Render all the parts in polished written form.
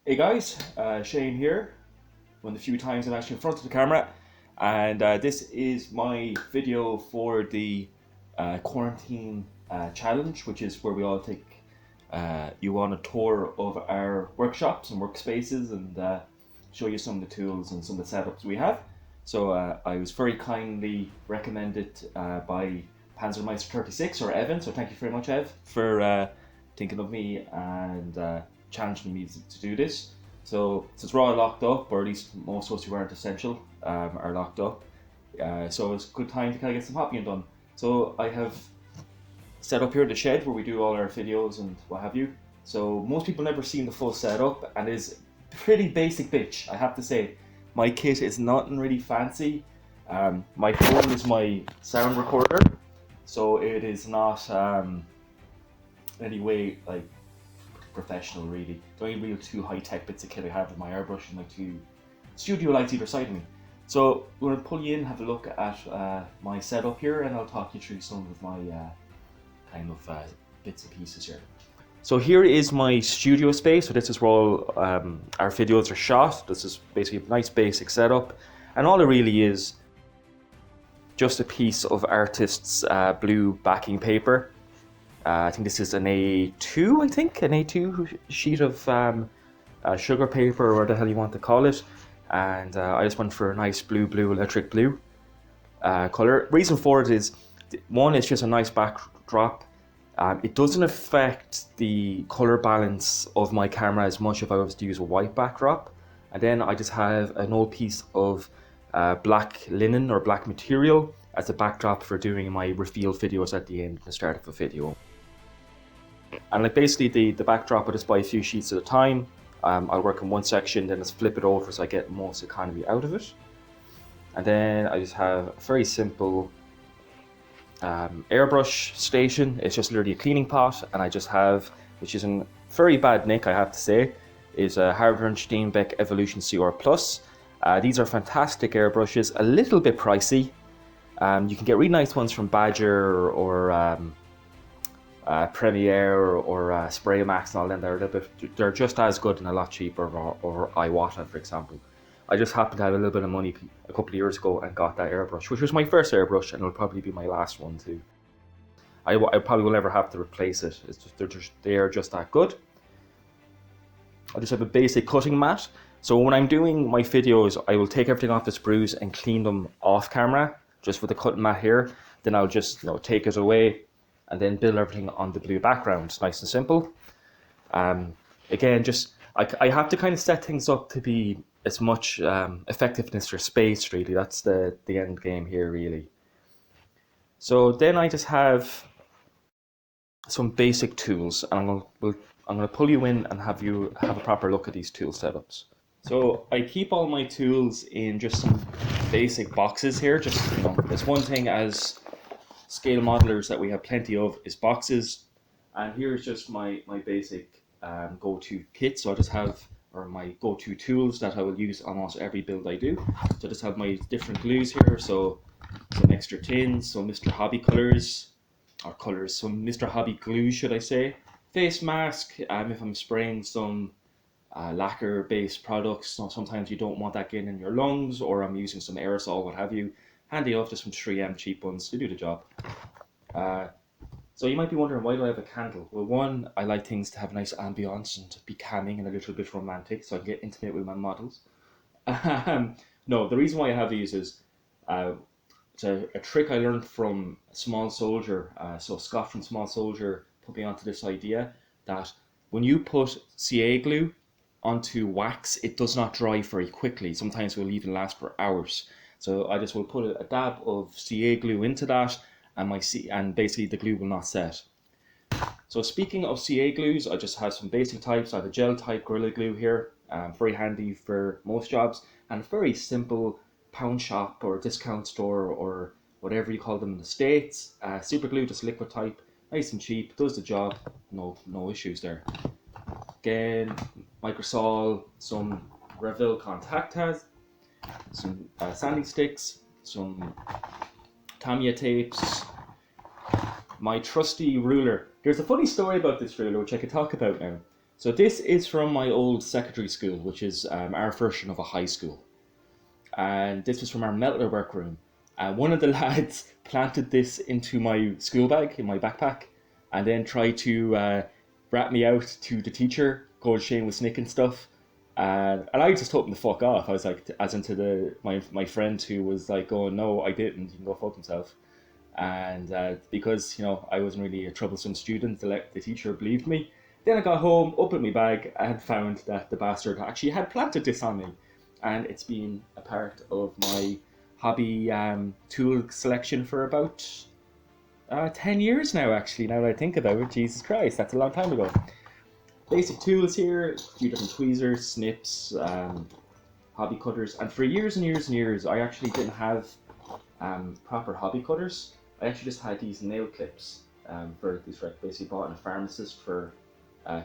Hey guys, Shane here, one of the few times I'm actually in front of the camera, and this is my video for the quarantine challenge, which is where we all take you on a tour of our workshops and workspaces and show you some of the tools and some of the setups we have. So I was very kindly recommended by PanzerMeister36 or Evan, so thank you very much, Ev, for thinking of me and challenging me to do this. So since we're all locked up, or at least most of us who aren't essential are locked up, so it's a good time to kind of get some hobbying done. So I have set up here the shed where we do all our videos and what have you. So most people never seen the full setup, and is pretty basic bitch, I have to say. My kit is nothing really fancy. My phone is my sound recorder, so it is not any way like professional really. The only real two high-tech bits of kit I have is my airbrush and my two studio lights either side of me. So we're going to pull you in, have a look at my setup here, and I'll talk you through some of my kind of bits and pieces here. So here is my studio space. So this is where all our videos are shot. This is basically a nice basic setup, and all it really is just a piece of artist's blue backing paper. I think this is an A2, an A2 sheet of sugar paper, or what the hell you want to call it. And I just went for a nice blue, electric blue color. Reason for it is, one, it's just a nice backdrop. It doesn't affect the color balance of my camera as much if I was to use a white backdrop. And then I just have an old piece of black linen or black material as a backdrop for doing my reveal videos at the end and the start of a video. And like basically the backdrop, I just buy a few sheets at a time. I'll work in one section, then just flip it over so I get most economy out of it. And then I just have a very simple airbrush station. It's just literally a cleaning pot, and I just have, which is in very bad nick I have to say, is a Harvard Steenbeck Evolution CR Plus. These are fantastic airbrushes, a little bit pricey. You can get really nice ones from Badger or Premiere or Spray Max and all them. They're just as good and a lot cheaper, or Iwata, for example. I just happened to have a little bit of money a couple of years ago and got that airbrush, which was my first airbrush, and it'll probably be my last one too. I probably will never have to replace it. It's just they're just that good. I just have a basic cutting mat. So when I'm doing my videos, I will take everything off the sprues and clean them off camera, just with the cutting mat here. Then I'll just take it away and then build everything on the blue background. It's nice and simple. Again, just I have to kind of set things up to be as much effectiveness for space, really. That's the end game here, really. So then I just have some basic tools, and I'm going to pull you in and have you have a proper look at these tool setups. So I keep all my tools in just some basic boxes here. Just there's one thing as scale modelers that we have plenty of is boxes, and here's just my basic go-to kit. So I just have my go-to tools that I will use on almost every build I do. So I just have my different glues here, so some extra tins, some Mr. Hobby some Mr. Hobby glue, should I say. Face mask, if I'm spraying some lacquer based products, so sometimes you don't want that getting in your lungs, or I'm using some aerosol, what have you. Handy enough, just some 3M cheap ones to do the job. So you might be wondering, why do I have a candle? Well, one, I like things to have a nice ambience and to be calming and a little bit romantic, so I can get intimate with my models. No, the reason why I have these is it's a trick I learned from Small Soldier. So Scott from Small Soldier put me onto this idea that when you put CA glue onto wax, it does not dry very quickly. Sometimes it will even last for hours. So I just will put a dab of CA glue into that, and basically the glue will not set. So speaking of CA glues, I just have some basic types. I have a gel type Gorilla Glue here, very handy for most jobs, and very simple pound shop or discount store or whatever you call them in the States. Super glue, just liquid type, nice and cheap, does the job, no issues there. Again, Microsol, some Revell Contactas, some sanding sticks, some Tamiya tapes, my trusty ruler. There's a funny story about this ruler which I could talk about now. So this is from my old secondary school, which is our version of a high school. And this was from our metal workroom. One of the lads planted this into my school bag, in my backpack, and then tried to rat me out to the teacher, going Shane was nicking stuff. And I just told him to fuck off. I was like, as into my friend who was like going, no, I didn't, he can go fuck himself. And because, you know, I wasn't really a troublesome student, the teacher believed me. Then I got home, opened my bag, and found that the bastard actually had planted this on me. And it's been a part of my hobby tool selection for about 10 years now, actually, now that I think about it. Jesus Christ, that's a long time ago. Basic tools here, a few different tweezers, snips, hobby cutters. And for years and years and years, I actually didn't have proper hobby cutters. I actually just had these nail clips for these, basically bought in a pharmacist for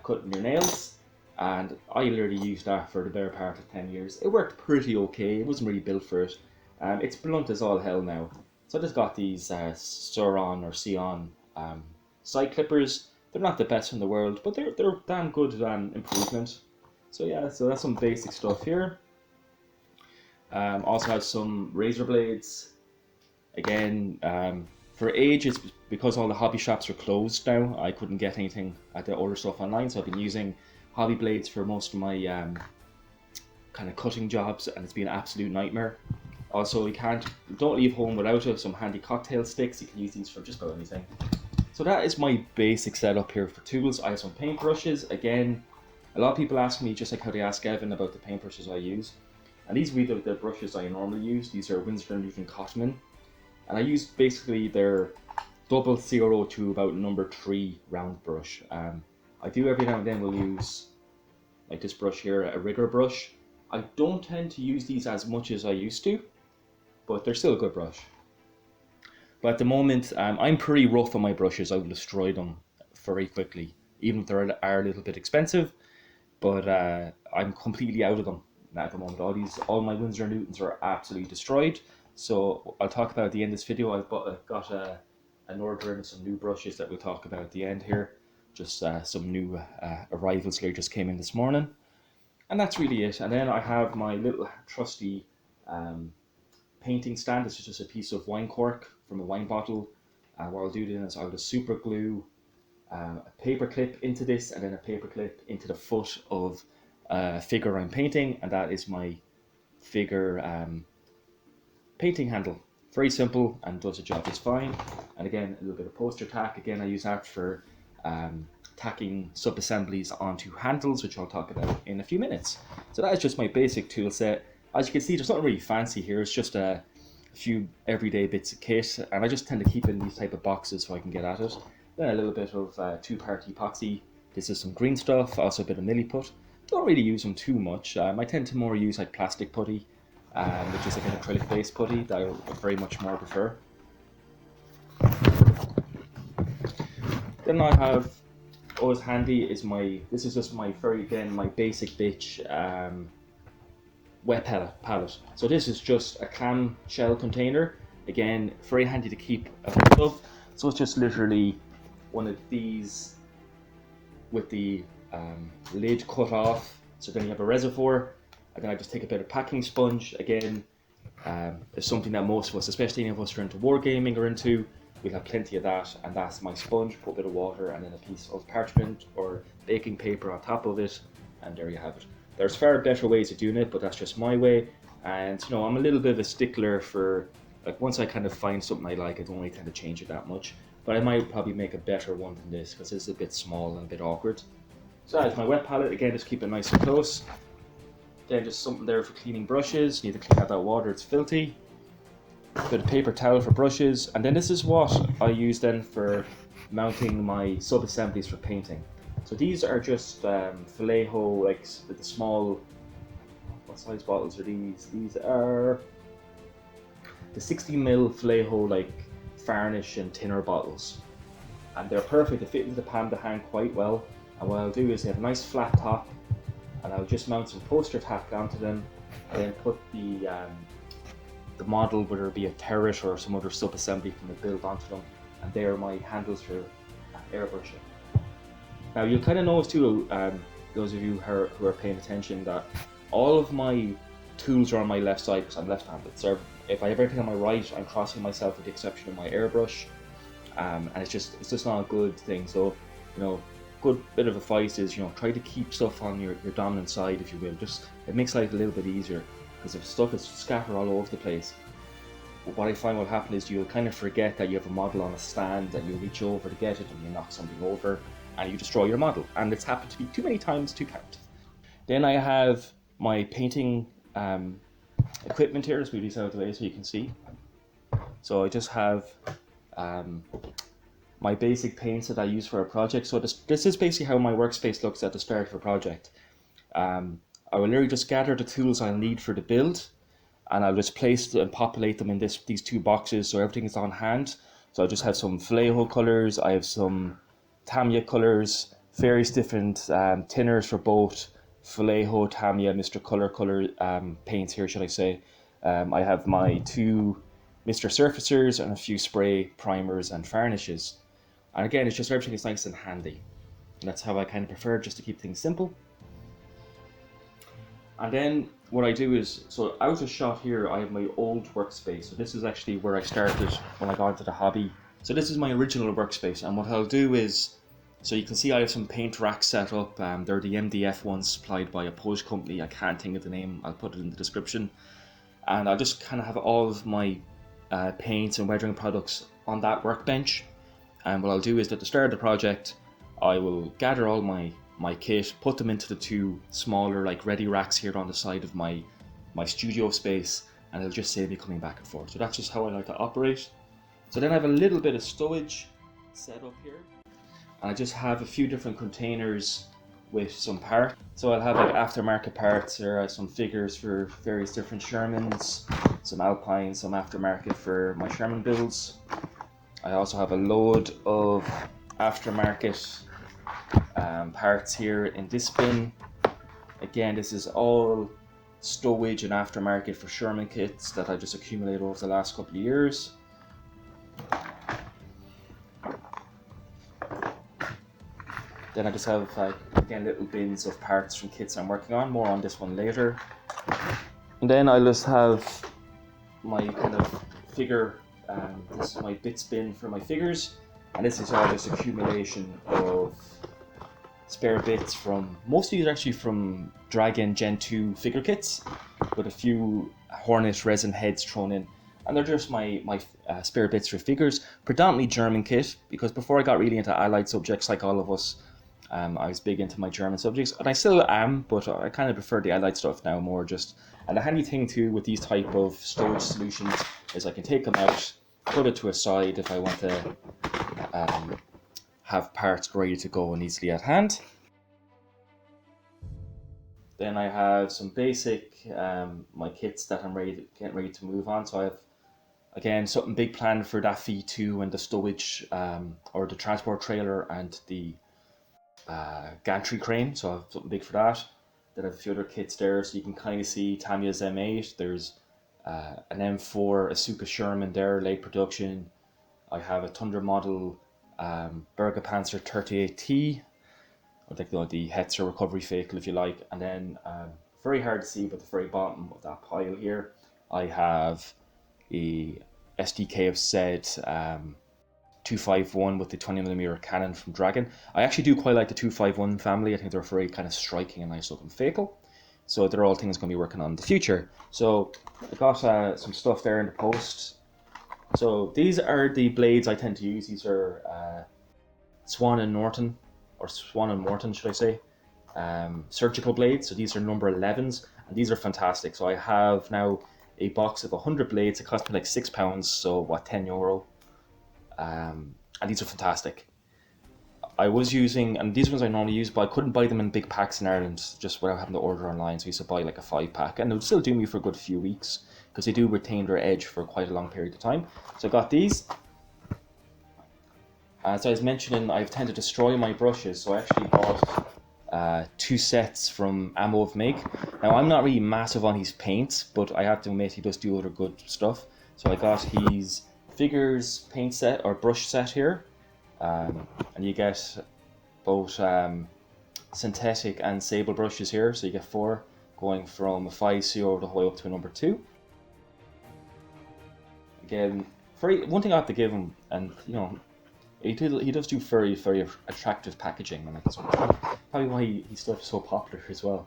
cutting your nails. And I literally used that for the better part of 10 years. It worked pretty okay. It wasn't really built for it. It's blunt as all hell now. So I just got these Sauron or Sion side clippers. They're not the best in the world, but they're damn good improvement. So yeah, so that's some basic stuff here. Also has some razor blades. Again, for ages, because all the hobby shops are closed now, I couldn't get anything at the older stuff online, so I've been using hobby blades for most of my kind of cutting jobs, and it's been an absolute nightmare. Also, don't leave home without some handy cocktail sticks. You can use these for just about anything. So that is my basic setup here for tools. I have some paintbrushes. Again, a lot of people ask me, just like how they ask Evan about the paintbrushes I use. And these are the brushes I normally use. These are Winsor & Newton Cotman. And I use basically their 002 to about number 3 round brush. I do every now and then will use, like this brush here, a rigger brush. I don't tend to use these as much as I used to, but they're still a good brush. But at the moment, I'm pretty rough on my brushes. I will destroy them very quickly, even if they are a little bit expensive. But I'm completely out of them at the moment. All my Winsor & Newtons are absolutely destroyed. So I'll talk about at the end of this video. I've got an order and some new brushes that we'll talk about at the end here. Just some new arrivals here just came in this morning. And that's really it. And then I have my little trusty painting stand. This is just a piece of wine cork from a wine bottle. What I'll do then is I'll just super glue a paper clip into this, and then a paper clip into the foot of a figure I'm painting, and that is my figure painting handle. Very simple and does the job just fine. And again, a little bit of poster tack. Again, I use that for tacking sub-assemblies onto handles, which I'll talk about in a few minutes. So that is just my basic tool set. As you can see, there's nothing really fancy here. It's just a few everyday bits of kit, and I just tend to keep it in these type of boxes so I can get at it. Then a little bit of two-part epoxy. This is some green stuff, also a bit of milliput. Don't really use them too much. I tend to more use like plastic putty, which is like an acrylic-based putty that I very much more prefer. Then I have, always handy, this is just my my basic bitch wet palette. So this is just a clam shell container. Again, very handy to keep a hold of. So it's just literally one of these with the lid cut off. So then you have a reservoir, and then I just take a bit of packing sponge. Again, it's something that most of us, especially any of us who are into wargaming or into, we'll have plenty of that, and that's my sponge. Put a bit of water and then a piece of parchment or baking paper on top of it, and there you have it. There's far better ways of doing it, but that's just my way. And you know, I'm a little bit of a stickler for, like, once I kind of find something I like, I don't really tend to change it that much. But I might probably make a better one than this, because this is a bit small and a bit awkward. So that's my wet palette. Again, just keep it nice and close. Then just something there for cleaning brushes. Need to clean out that water, it's filthy. A bit of paper towel for brushes. And then this is what I use then for mounting my sub-assemblies for painting. So these are just Vallejo, like the small, what size bottles are these? These are the 60ml Vallejo, like varnish and thinner bottles. And they're perfect, they fit into the palm of the hand quite well. And what I'll do is they have a nice flat top, and I'll just mount some poster tack onto them, and then put the model, whether it be a turret or some other sub-assembly from the build, onto them. And they are my handles for airbrushing. Now you'll kind of notice too, those of you who are paying attention, that all of my tools are on my left side because I'm left-handed. So if I have everything on my right, I'm crossing myself with the exception of my airbrush, and it's just not a good thing. So, you know, good bit of advice is, you know, try to keep stuff on your dominant side, if you will. Just, it makes life a little bit easier, because if stuff is scattered all over the place, what I find will happen is you'll kind of forget that you have a model on a stand, and you reach over to get it and you knock something over and you destroy your model, and it's happened to me too many times to count. Then I have my painting equipment here. Let's move these out of the way so you can see. So I just have my basic paints that I use for a project. So this is basically how my workspace looks at the start of a project. I will literally just gather the tools I'll need for the build, and I'll just place and populate them in these two boxes so everything is on hand. So I just have some Vallejo colors, I have some Tamiya colors, various different thinners for both Vallejo, Tamiya, Mr. Color paints here, should I say. I have my two Mr. Surfacers and a few spray primers and varnishes. And again, it's just everything is nice and handy. And that's how I kind of prefer, just to keep things simple. And then what I do is, so out of shot here, I have my old workspace. So this is actually where I started when I got into the hobby. So this is my original workspace, and what I'll do is, so you can see I have some paint racks set up. They're the MDF ones supplied by a Polish company. I can't think of the name, I'll put it in the description. And I'll just kind of have all of my paints and weathering products on that workbench. And what I'll do is, at the start of the project, I will gather all my kit, put them into the two smaller like ready racks here on the side of my studio space, and it'll just save me coming back and forth. So that's just how I like to operate. So then I have a little bit of stowage set up here, and I just have a few different containers with some parts. So I'll have like aftermarket parts. There are some figures for various different Shermans, some Alpines, some aftermarket for my Sherman builds. I also have a load of aftermarket parts here in this bin. Again, this is all stowage and aftermarket for Sherman kits that I just accumulated over the last couple of years. Then I just have, again, little bins of parts from kits I'm working on. More on this one later. And then I just have my kind of figure, this is my bits bin for my figures. And this is all this accumulation of spare bits from, most of these are actually from Dragon Gen 2 figure kits, with a few Hornet resin heads thrown in. And they're just my spare bits for figures, predominantly German kit, because before I got really into allied subjects like all of us, I was big into my German subjects, and I still am, but I kind of prefer the allied stuff now more just. And the handy thing too with these type of storage solutions is I can take them out, put it to a side if I want to have parts ready to go and easily at hand. Then I have some basic my kits that I'm getting ready to move on. So I have, again, something big planned for that V2 and the stowage or the transport trailer and the gantry crane. So I have something big for that. Then I have a few other kits there, so you can kind of see Tamiya's M8. There's an M4 Asuka Sherman there, late production. I have a Thunder model Great PanzerMeister36, or like the Hetzer recovery vehicle, if you like. And then very hard to see, but the very bottom of that pile here, I have a SDK of Z 251 with the 20mm cannon from Dragon. I actually do quite like the 251 family. I think they're very kind of striking and nice looking vehicle. So they're all things I'm going to be working on in the future. So I got some stuff there in the post. So these are the blades I tend to use. These are Swan and Morton, should I say, surgical blades. So these are number 11s, and these are fantastic. So I have now a box of 100 blades. It cost me like £6, so what, €10. And these are fantastic. I was using, and these ones I normally use, but I couldn't buy them in big packs in Ireland just without having to order online. So I used to buy like a 5-pack, and it would still do me for a good few weeks because they do retain their edge for quite a long period of time. So I got these. As I was mentioning, I tend to destroy my brushes, so I actually bought 2 sets from Ammo of Make. Now, I'm not really massive on his paints, but I have to admit he does do other good stuff. So I got his figures paint set or brush set here, and you get both synthetic and sable brushes here, so you get 4, going from a 5C all the way up to a number 2. Again, one thing I have to give him, and you know, he does do very attractive packaging, and that's probably why he's still so popular as well.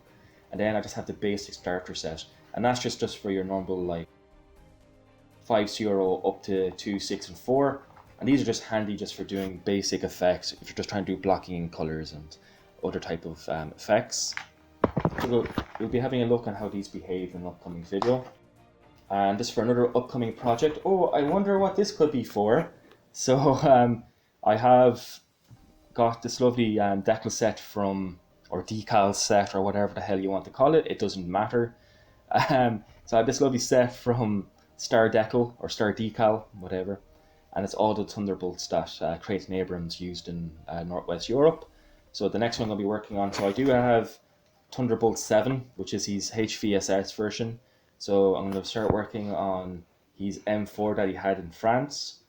And then I just have the basic starter set, and that's just for your normal like 5-0 up to 2, 6, and 4. And these are just handy just for doing basic effects if you're just trying to do blocking in colors and other type of effects. So we'll be having a look at how these behave in an upcoming video. And this is for another upcoming project. Oh, I wonder what this could be for. So I have got this lovely decal set from, or decal set, or whatever the hell you want to call it. It doesn't matter. So I have this lovely set from Star Decal, or Star Decal, whatever. And it's all the Thunderbolts that Creighton Abrams used in Northwest Europe. So the next one I'll be working on, so I do have Thunderbolt 7, which is his HVSS version. So I'm going to start working on his M4 that he had in France,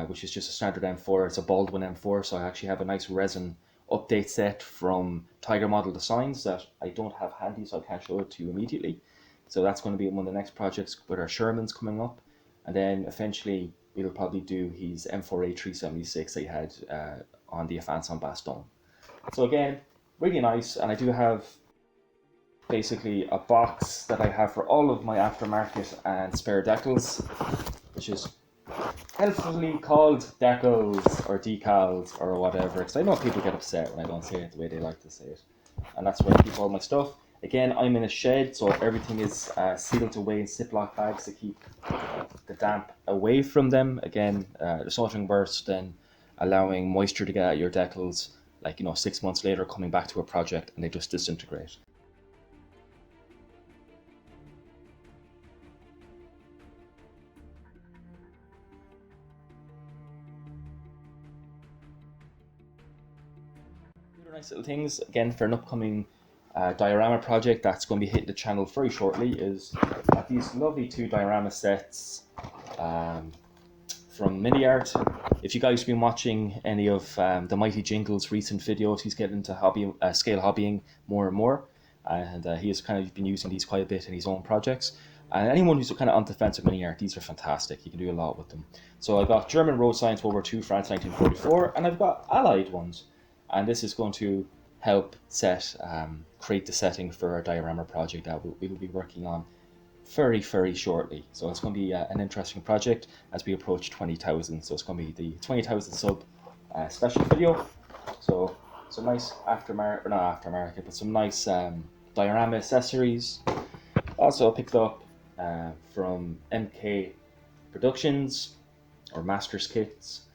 which is just a standard M4. It's a Baldwin M4, so I actually have a nice resin update set from Tiger Model Designs that I don't have handy, so I can't show it to you immediately. So that's going to be one of the next projects with our Shermans coming up. And then eventually we'll probably do his M4A376 that he had on the Offense en Baston. So again, really nice, and I do have basically a box that I have for all of my aftermarket and spare decals, which is helpfully called decals or decals or whatever, because I know people get upset when I don't say it the way they like to say it. And that's where I keep all my stuff. Again, I'm in a shed, so everything is sealed away in Ziploc bags to keep the damp away from them. Again, there's nothing worse than allowing moisture to get at your decals, like, you know, 6 months later coming back to a project and they just disintegrate. Nice little things again for an upcoming diorama project that's going to be hitting the channel very shortly is these lovely 2 diorama sets from Mini Art. If you guys have been watching any of the Mighty Jingle's recent videos, he's getting into scale hobbying more and more, and he has kind of been using these quite a bit in his own projects. And anyone who's kind of on the fence of Mini Art, these are fantastic. You can do a lot with them. So I've got German road signs, World War II, France 1944, and I've got Allied ones. And this is going to help create the setting for our diorama project that we will be working on very shortly. So it's going to be an interesting project as we approach 20,000. So it's going to be the 20,000 sub special video. So some nice aftermarket, but some nice diorama accessories. Also picked up from MK Productions or Masters Kits.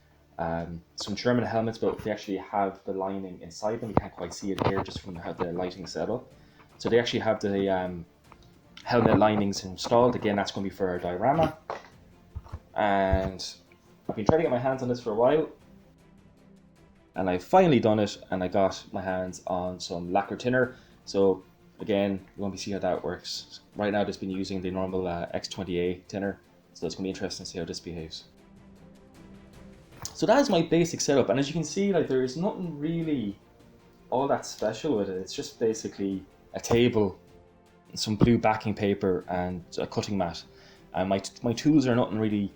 Some German helmets, but they actually have the lining inside them. You can't quite see it here just from how the lighting set up. So they actually have the helmet linings installed. Again, that's going to be for our diorama. And I've been trying to get my hands on this for a while, and I've finally done it, and I got my hands on some lacquer thinner. So again, you want to see how that works. Right now, I've just been using the normal X20A thinner, so it's going to be interesting to see how this behaves. So that is my basic setup, and as you can see, like, there is nothing really all that special with it. It's just basically a table, some blue backing paper, and a cutting mat. And my tools are nothing really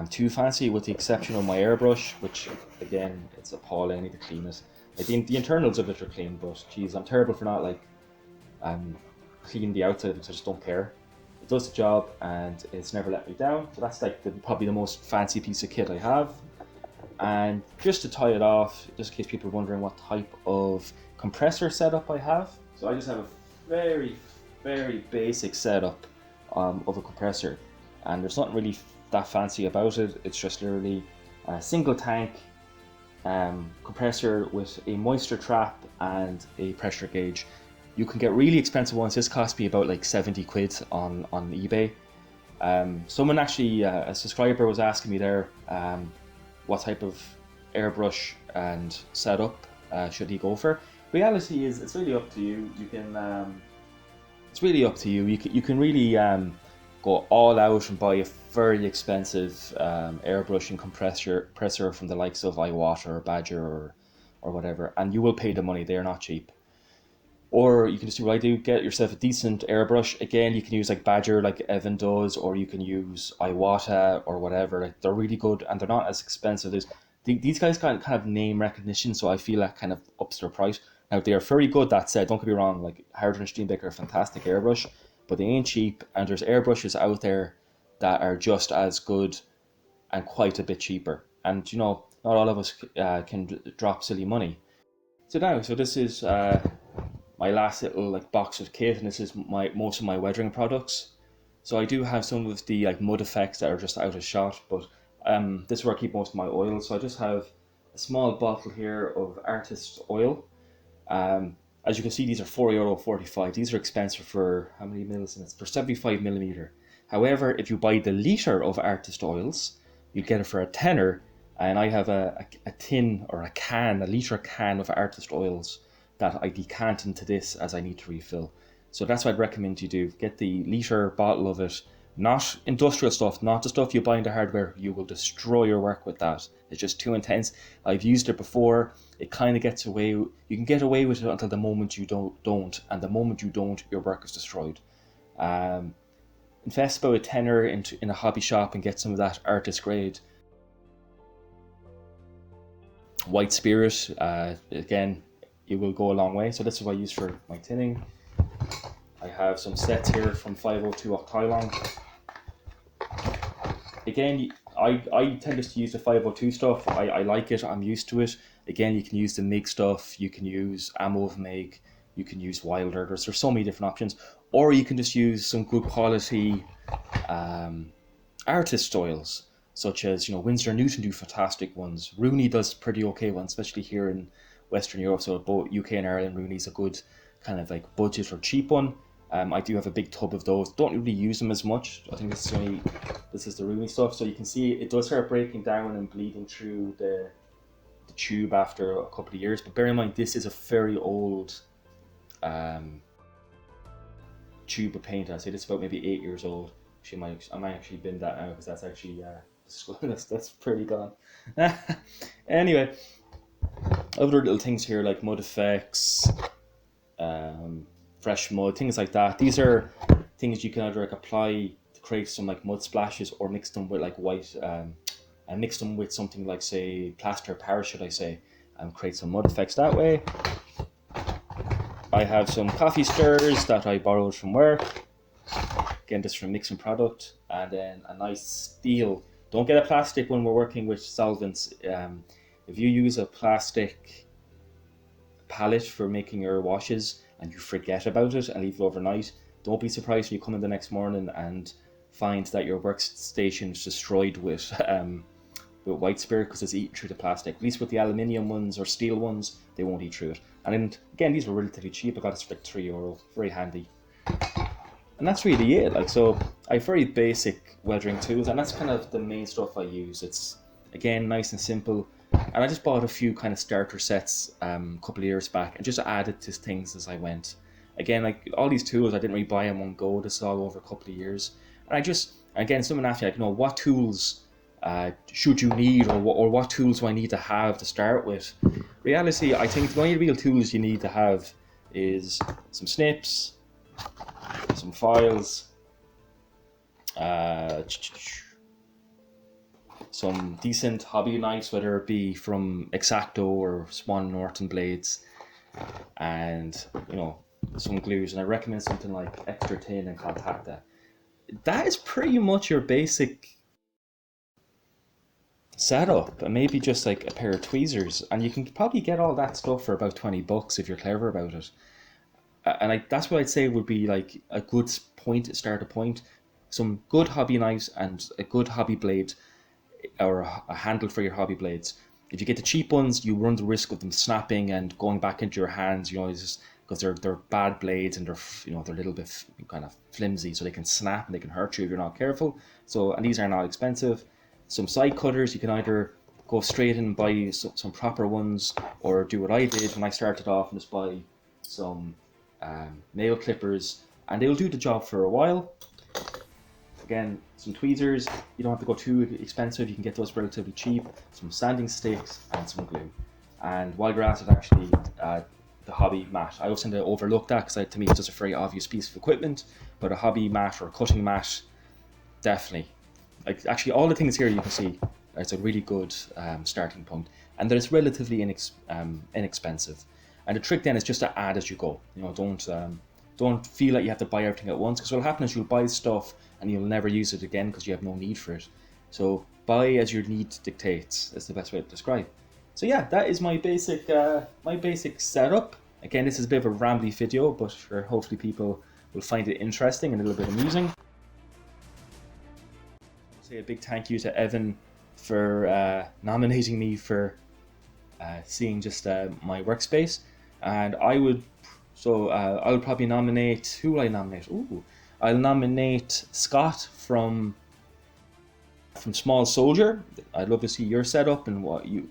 too fancy, with the exception of my airbrush, which again, it's appalling. I need to clean it. Like, the internals of it are clean, but geez, I'm terrible for not like cleaning the outside because I just don't care. It does the job and it's never let me down. So that's like probably the most fancy piece of kit I have. And just to tie it off, just in case people are wondering what type of compressor setup I have. So I just have a very basic setup of a compressor, and there's nothing really that fancy about it. It's just literally a single tank compressor with a moisture trap and a pressure gauge. You can get really expensive ones. This cost me about like 70 quid on eBay. Someone actually, a subscriber was asking me there, what type of airbrush and setup should he go for. Reality is, it's really up to you. You can, it's really up to you. You can really go all out and buy a very expensive airbrush and compressor from the likes of iWater or Badger or whatever, and you will pay the money. They are not cheap. Or you can just do what I do, get yourself a decent airbrush. Again, you can use like Badger, like Evan does, or you can use Iwata or whatever. Like, they're really good and they're not as expensive. These guys got kind of name recognition, so I feel that kind of ups their price. Now, they are very good, that said, don't get me wrong, like Harder and Steenbeck are a fantastic airbrush, but they ain't cheap, and there's airbrushes out there that are just as good and quite a bit cheaper. And, you know, not all of us can drop silly money. So this is my last little like box of kit, and this is most of my weathering products. So I do have some of the like mud effects that are just out of shot, but this is where I keep most of my oil. So I just have a small bottle here of artist oil. As you can see, these are €4.45. These are expensive for how many mils? And it's for 75mm. However, if you buy the litre of artist oils, you get it for a tenner. And I have a tin or a litre can of artist oils that I decant into this as I need to refill. So that's what I'd recommend you do. Get the litre bottle of it, not industrial stuff, not the stuff you buy in the hardware. You will destroy your work with that. It's just too intense. I've used it before. It kind of gets away. You can get away with it until the moment you don't, and the moment you don't, your work is destroyed. Invest about a tenner in a hobby shop and get some of that artist grade white spirit. Again, it will go a long way. So this is what I use for my tinning. I have some sets here from 502 Octilon. Again, I tend to use the 502 stuff. I like it. I'm used to it. Again, you can use the MIG stuff. You can use Ammo of MIG. You can use Wilder. There's so many different options. Or you can just use some good quality artist oils, such as, you know, Winsor & Newton do fantastic ones. Rooney does pretty okay ones, especially here in Western Europe. So both UK and Ireland, Rooney's a good kind of like budget or cheap one. I do have a big tub of those. Don't really use them as much. I think this is the Rooney stuff. So you can see it does start breaking down and bleeding through the tube after a couple of years. But bear in mind, this is a very old tube of paint. I'd say this is about maybe 8 years old. I might actually bin that now because that's actually that's pretty gone. Anyway, other little things here like mud effects, fresh mud, things like that. These are things you can either like apply to create some like mud splashes, or mix them with like white, and mix them with something like, say, plaster Paris, should I say, and create some mud effects that way. I have some coffee stirrers that I borrowed from work. Again, this from mixing product, and then a nice steel. Don't get a plastic when we're working with solvents. If you use a plastic palette for making your washes and you forget about it and leave it overnight, don't be surprised when you come in the next morning and find that your workstation is destroyed with white spirit, because it's eaten through the plastic. At least with the aluminium ones or steel ones, they won't eat through it. And then, again, these were relatively cheap. I got this for like €3, very handy. And that's really it. Like, so I have very basic weathering tools, and that's kind of the main stuff I use. It's, again, nice and simple. And I just bought a few kind of starter sets a couple of years back and just added to things as I went. Again, like all these tools, I didn't really buy in one go. This is all over a couple of years. And again, someone asked me, like, you know, what tools should you need, or what tools do I need to have to start with? Reality, I think the only real tools you need to have is some snips, some files, some decent hobby knives, whether it be from X-Acto or Swan Norton blades, and, you know, some glues. And I recommend something like Extra Tin and Contacta. That is pretty much your basic setup, and maybe just like a pair of tweezers, and you can probably get all that stuff for about $20 if you're clever about it. And that's what I'd say would be like a good starter point. Some good hobby knives and a good hobby blade, or a handle for your hobby blades. If you get the cheap ones, you run the risk of them snapping and going back into your hands, you know, just because they're bad blades, and they're a little bit kind of flimsy, so they can snap and they can hurt you if you're not careful. So, and these are not expensive. Some side cutters, you can either go straight in and buy some proper ones, or do what I did when I started off and just buy some nail clippers, and they'll do the job for a while. Again, some tweezers, you don't have to go too expensive, you can get those relatively cheap, some sanding sticks, and some glue. And while you're at it, actually, the hobby mat. I always tend to overlook that because to me it's just a very obvious piece of equipment. But a hobby mat or a cutting mat, definitely. Like actually, all the things here you can see, it's a really good starting point, and that it's relatively inexpensive. And the trick then is just to add as you go. Don't feel like you have to buy everything at once, because what'll happen is you'll buy stuff and you'll never use it again because you have no need for it. So buy as your need dictates is the best way to describe. So yeah, that is my basic setup. Again, this is a bit of a rambly video, but sure, hopefully people will find it interesting and a little bit amusing. Say a big thank you to Evan for nominating me for seeing just my workspace, and I'll probably nominate, who will I nominate? I'll nominate Scott from Small Soldier. I'd love to see your setup and what you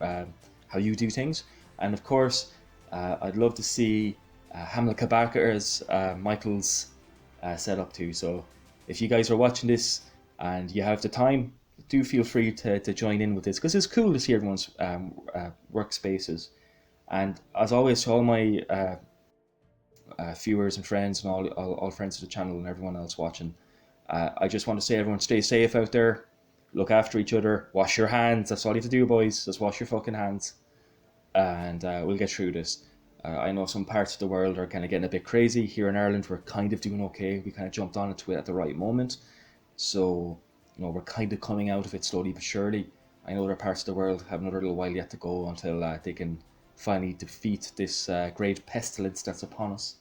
how you do things, and of course I'd love to see Hamlet Kabakar's Michael's setup too. So if you guys are watching this and you have the time, do feel free to join in with this, because it's cool to see everyone's workspaces. And as always, to all my viewers and friends and all friends of the channel and everyone else watching, I just want to say, everyone stay safe out there, look after each other, wash your hands. That's all you have to do, boys. Just wash your fucking hands, and we'll get through this. I know some parts of the world are kind of getting a bit crazy. Here in Ireland, we're kind of doing okay. We kind of jumped onto it at the right moment. So, we're kind of coming out of it slowly but surely. I know other parts of the world have another little while yet to go until they can finally defeat this great pestilence that's upon us.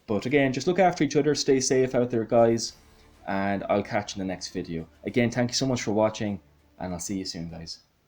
But again, just look after each other, stay safe out there, guys, and I'll catch you in the next video. Again, thank you so much for watching, and I'll see you soon, guys.